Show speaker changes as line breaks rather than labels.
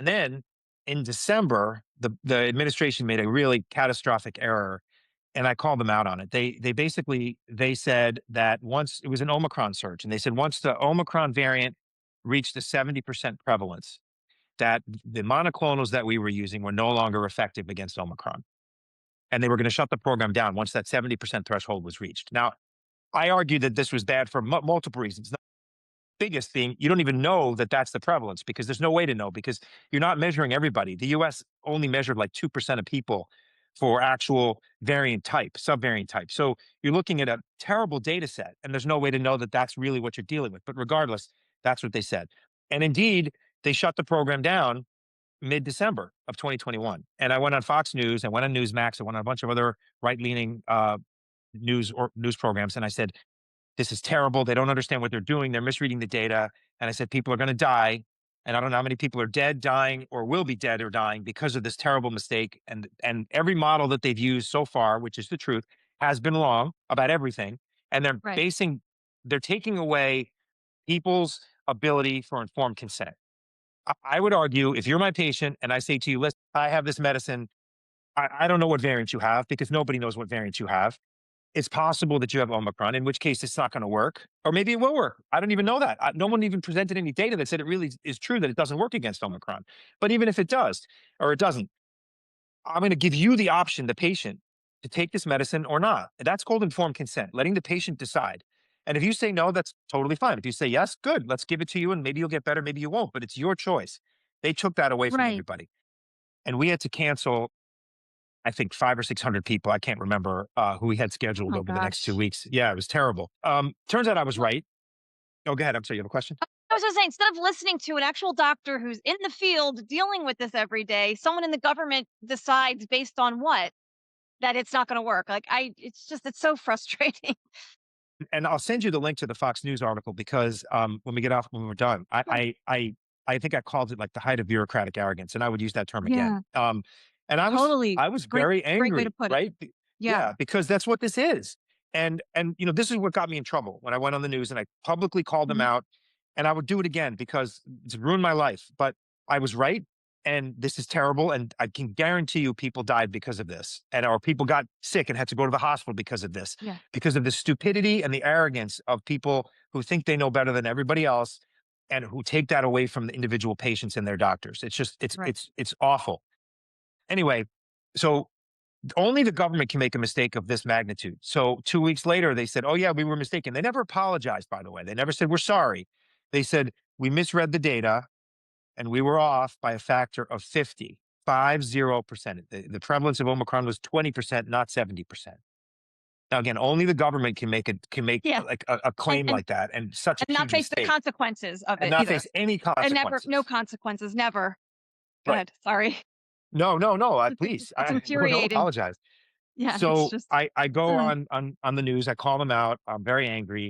And then in December, the administration made a really catastrophic error, and I called them out on it. They basically they said that once it was an Omicron surge, and they said once the Omicron variant reached a 70% prevalence, that the monoclonals that we were using were no longer effective against Omicron. And they were going to shut the program down once that 70% threshold was reached. Now, I argue that this was bad for multiple reasons. The biggest thing, you don't even know that that's the prevalence because there's no way to know because you're not measuring everybody. The US only measured like 2% of people for actual variant type, subvariant type. So you're looking at a terrible data set and there's no way to know that that's really what you're dealing with. But regardless, that's what they said. And indeed, they shut the program down mid-December of 2021. And I went on Fox News, I went on Newsmax, I went on a bunch of other right-leaning news programs, and I said, "This is terrible. They don't understand what they're doing. They're misreading the data." And I said, "People are going to die, and I don't know how many people are dead, dying, or will be dead or dying because of this terrible mistake." And every model that they've used so far, which is the truth, has been wrong about everything. And
Right.
they're taking away people's ability for informed consent. I would argue if you're my patient and I say to you, listen, I have this medicine. I don't know what variant you have because nobody knows what variant you have. It's possible that you have Omicron, in which case it's not going to work. Or maybe it will work. I don't even know that. No one even presented any data that said it really is true that it doesn't work against Omicron. But even if it does or it doesn't, I'm going to give you the option, the patient, to take this medicine or not. And that's called informed consent, letting the patient decide. And if you say no, that's totally fine. If you say yes, good, let's give it to you and maybe you'll get better, maybe you won't, but it's your choice. They took that away from
Right.
everybody. And we had to cancel, I think, 500 or 600 people. I can't remember who we had
Oh
scheduled
my
over the next two
gosh.
weeks. Yeah, it was terrible. Turns out I was
Well,
right. Oh, go ahead. I'm sorry. You have a question?
I was just saying, instead of listening to an actual doctor who's in the field dealing with this every day, someone in the government decides based on what? That it's not gonna work. Like, it's so frustrating.
And I'll send you the link to the Fox News article because when we get off, when we're done,
Yeah.
I think I called it like the height of bureaucratic arrogance, and I would use that term again.
Yeah.
And
Totally.
I was
Great
very
great way to
angry,
put it.
right?
Yeah.
Yeah, because that's what this is. And this is what got me in trouble when I went on the news and I publicly called them
Mhm.
out, and I would do it again because it's ruined my life. But I was right, and this is terrible, and I can guarantee you people died because of this, and or people got sick and had to go to the hospital because of this
Yeah.
because of the stupidity and the arrogance of people who think they know better than everybody else and who take that away from the individual patients and their doctors. It's just
Right.
it's awful. Anyway, so only the government can make a mistake of this magnitude. So 2 weeks later, they said, "Oh yeah, we were mistaken." They never apologized, by the way. They never said we're sorry. They said we misread the data and we were off by a factor of 50%. The prevalence of Omicron was 20%, not 70%. Now, again, only the government can make
Yeah.
like a
And
claim
and
like that, and such a
and not
huge
face the
mistake,
consequences of
and
it
not
either.
face any
And never no
consequences.
consequences, never. Go
Right?
ahead, sorry.
No, no, no. Please,
It's
don't
infuriating.
apologize.
Yeah, it's
So
just
I go
ugh.
on the news. I call them out. I'm very angry.